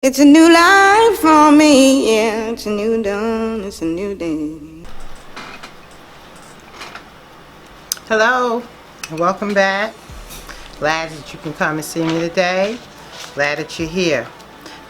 It's a new life for me, yeah, it's a new dawn, it's a new day. Hello, and welcome back. Glad that you can come and see me today. Glad that you're here.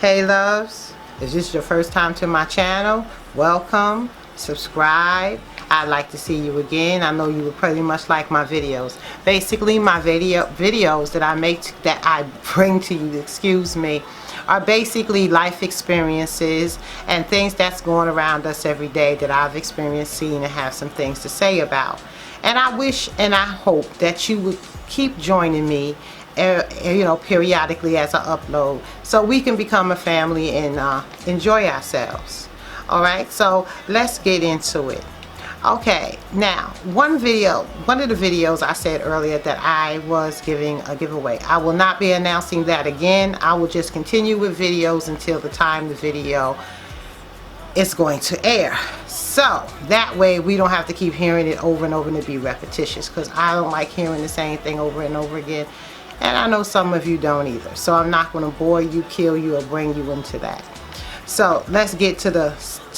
Hey loves, is this your first time to my channel? Welcome, subscribe. I'd like to see you again. I know you would pretty much like my videos. Basically, my videos that I make, that I bring to you, excuse me, are basically life experiences and things that's going around us every day that I've experienced, seen, and have some things to say about. And I wish and I hope that you would keep joining me, periodically as I upload, so we can become a family and enjoy ourselves. Alright, so let's get into it. Okay, now one of the videos I said earlier that I was giving a giveaway. I will not be announcing that again. I will just continue with videos until the time the video is going to air. So that way we don't have to keep hearing it over and over and it be repetitious, because I don't like hearing the same thing over and over again. And I know some of you don't either. So I'm not going to bore you, kill you, or bring you into that. So let's get to the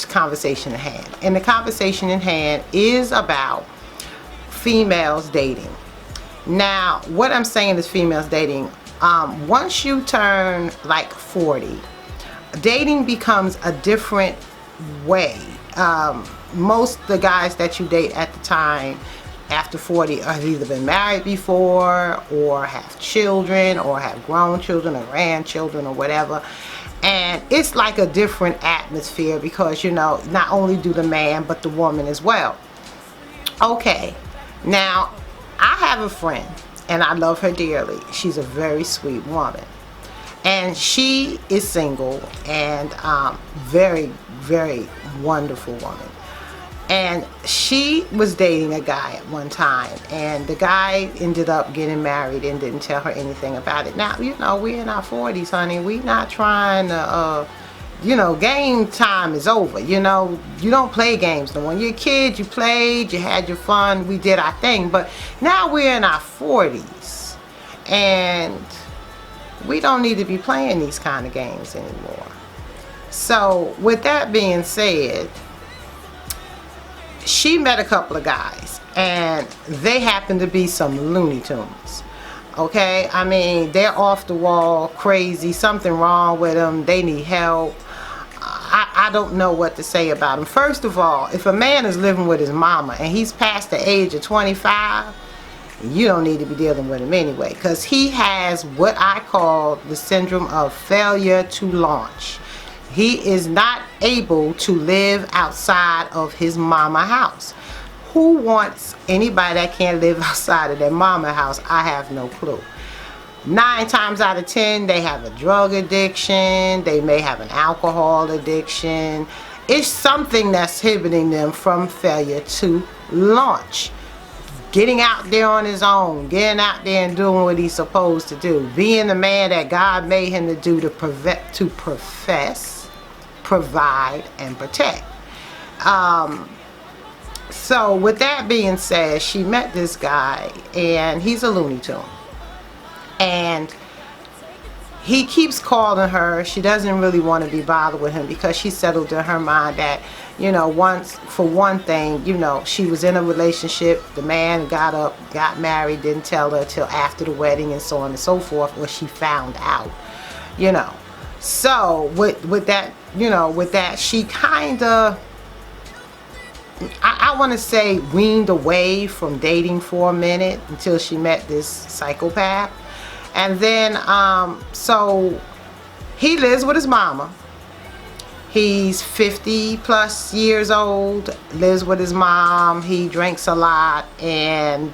conversation at hand. And the conversation at hand is about females dating. Now, what I'm saying is females dating. Once you turn like 40, dating becomes a different way. Most of the guys that you date at the time after 40 have either been married before, or have children, or have grown children, or grandchildren, or whatever. And it's like a different atmosphere, because you know, not only do the man but the woman as well. Okay, now I have a friend and I love her dearly. She's a very sweet woman, and she is single, and very, very wonderful woman. And she was dating a guy at one time, and the guy ended up getting married and didn't tell her anything about it. Now, you know, we're in our 40s, honey. We not trying to, you know, game time is over. You know, you don't play games no more. When you're a kid, you played, you had your fun, we did our thing. But now we're in our 40s, and we don't need to be playing these kind of games anymore. So, with that being said, she met a couple of guys, and they happen to be some Looney Tunes. Okay, I mean, they're off the wall, crazy, something wrong with them, they need help. I don't know what to say about them. First of all, if a man is living with his mama and he's past the age of 25, you don't need to be dealing with him anyway, because he has what I call the syndrome of failure to launch. He is not able to live outside of his mama house. Who wants anybody that can't live outside of their mama house? I have no clue. 9 times out of 10, they have a drug addiction. They may have an alcohol addiction. It's something that's inhibiting them from failure to launch. Getting out there on his own, getting out there and doing what he's supposed to do, being the man that God made him to do, to profess, provide, and protect. So with that being said, she met this guy, and he's a Looney Tune, and he keeps calling her. She doesn't really want to be bothered with him, because she settled in her mind that, you know, for one thing, you know, she was in a relationship, the man got married, didn't tell her till after the wedding, and so on and so forth, or she found out, you know. So with that, you know, with that, she kind of, I want to say, weaned away from dating for a minute until she met this psychopath. And then so he lives with his mama. He's 50 plus years old, lives with his mom. He drinks a lot, and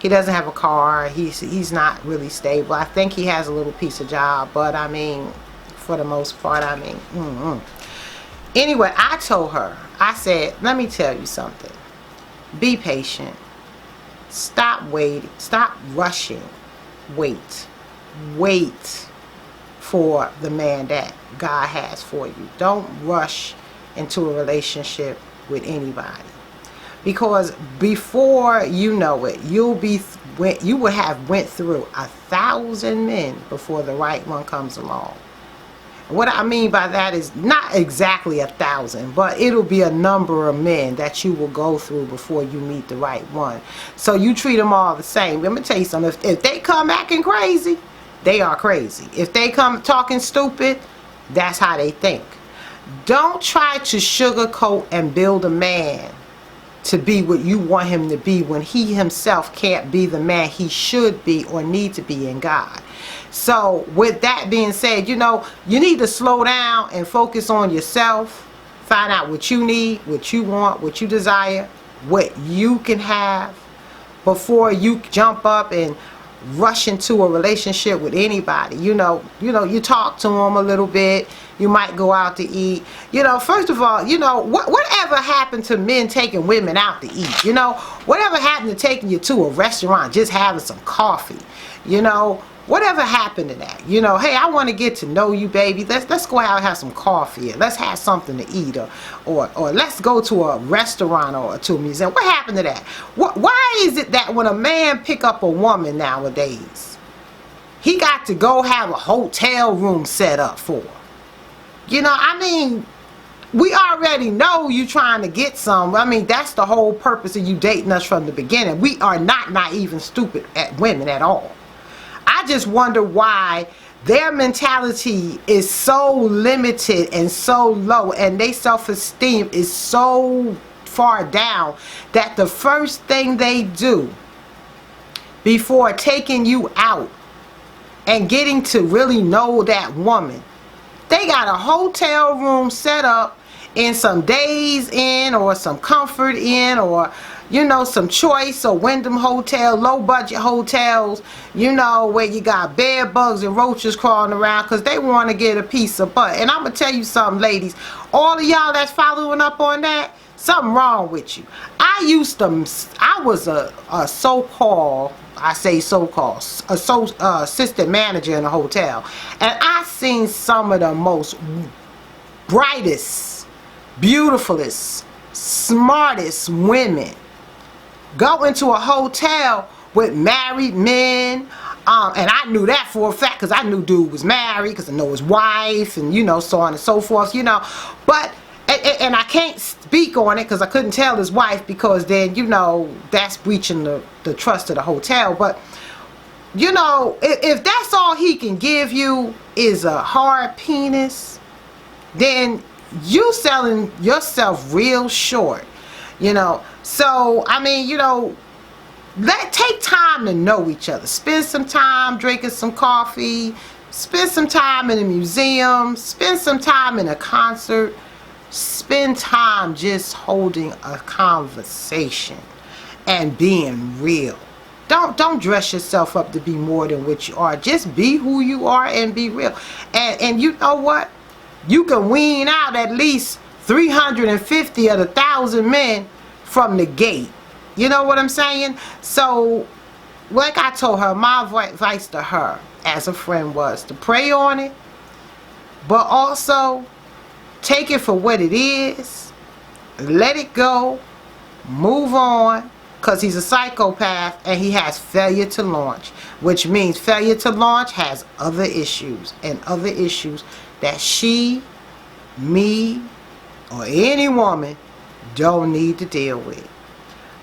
he doesn't have a car. He's not really stable. I think he has a little piece of job, but I mean, for the most part, I mean, Anyway, I told her, I said, let me tell you something. Be patient. Stop waiting. Stop rushing. Wait for the man that God has for you. Don't rush into a relationship with anybody, because before you know it, you will have went through 1,000 men before the right one comes along. What I mean by that is not exactly 1,000, but it'll be a number of men that you will go through before you meet the right one. So you treat them all the same. Let me tell you something. If they come acting crazy, they are crazy. If they come talking stupid, that's how they think. Don't try to sugarcoat and build a man to be what you want him to be when he himself can't be the man he should be or need to be in God. So with that being said, you know, you need to slow down and focus on yourself. Find out what you need, what you want, what you desire, what you can have before you jump up and rush into a relationship with anybody. You know, you talk to them a little bit. You might go out to eat. You know, first of all, you know, whatever happened to men taking women out to eat? You know, whatever happened to taking you to a restaurant, just having some coffee? You know, whatever happened to that? You know, hey, I want to get to know you, baby. Let's go out and have some coffee. Let's have something to eat, or let's go to a restaurant or to a museum. What happened to that? Why is it that when a man pick up a woman nowadays, he got to go have a hotel room set up for her? You know, I mean, we already know you trying to get some. I mean, that's the whole purpose of you dating us from the beginning. We are not naive and stupid at women at all. I just wonder why their mentality is so limited and so low, and their self-esteem is so far down, that the first thing they do before taking you out and getting to really know that woman, they got a hotel room set up in some Days Inn or some Comfort Inn, or you know, some Choice or Wyndham Hotel, low budget hotels, you know, where you got bed bugs and roaches crawling around because they want to get a piece of butt. And I'm going to tell you something, ladies, all of y'all that's following up on that, something wrong with you. I was a so-called, assistant manager in a hotel, and I seen some of the most brightest, beautifulest, smartest women go into a hotel with married men, and I knew that for a fact because I knew dude was married, because I know his wife, and you know, so on and so forth, you know. But and I can't speak on it because I couldn't tell his wife, because then, you know, that's breaching the trust of the hotel. But you know, if that's all he can give you is a hard penis, then you selling yourself real short, you know. So I mean, you know, take time to know each other. Spend some time drinking some coffee, spend some time in a museum, spend some time in a concert, spend time just holding a conversation and being real. Don't dress yourself up to be more than what you are. Just be who you are and be real. And you know what? You can wean out at least 350 of the 1,000 men from the gate. You know what I'm saying? So, like I told her, my advice to her as a friend was to pray on it, but also take it for what it is, let it go, move on, because he's a psychopath and he has failure to launch, which means failure to launch has other issues, and other issues that she, me, or any woman don't need to deal with.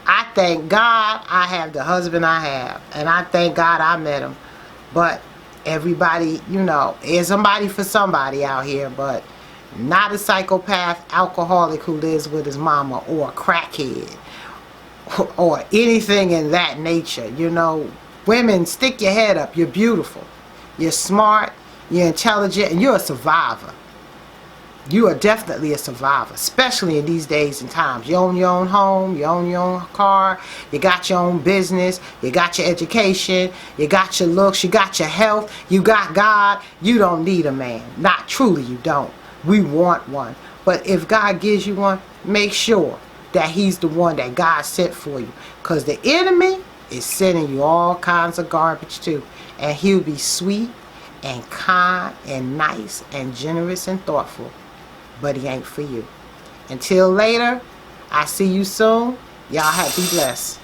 I thank God I have the husband I have, and I thank God I met him. But everybody, you know, is somebody for somebody out here, but not a psychopath alcoholic who lives with his mama, or a crackhead, or anything in that nature. You know, women, stick your head up. You're beautiful, you're smart, you're intelligent, and you're a survivor. You are definitely a survivor, especially in these days and times. You own your own home, you own your own car, you got your own business, you got your education, you got your looks, you got your health, you got God. You don't need a man. Not truly, you don't. We want one. But if God gives you one, make sure that he's the one that God sent for you. Because the enemy is sending you all kinds of garbage too. And he'll be sweet and kind and nice and generous and thoughtful, but he ain't for you. Until later, I see you soon. Y'all be blessed.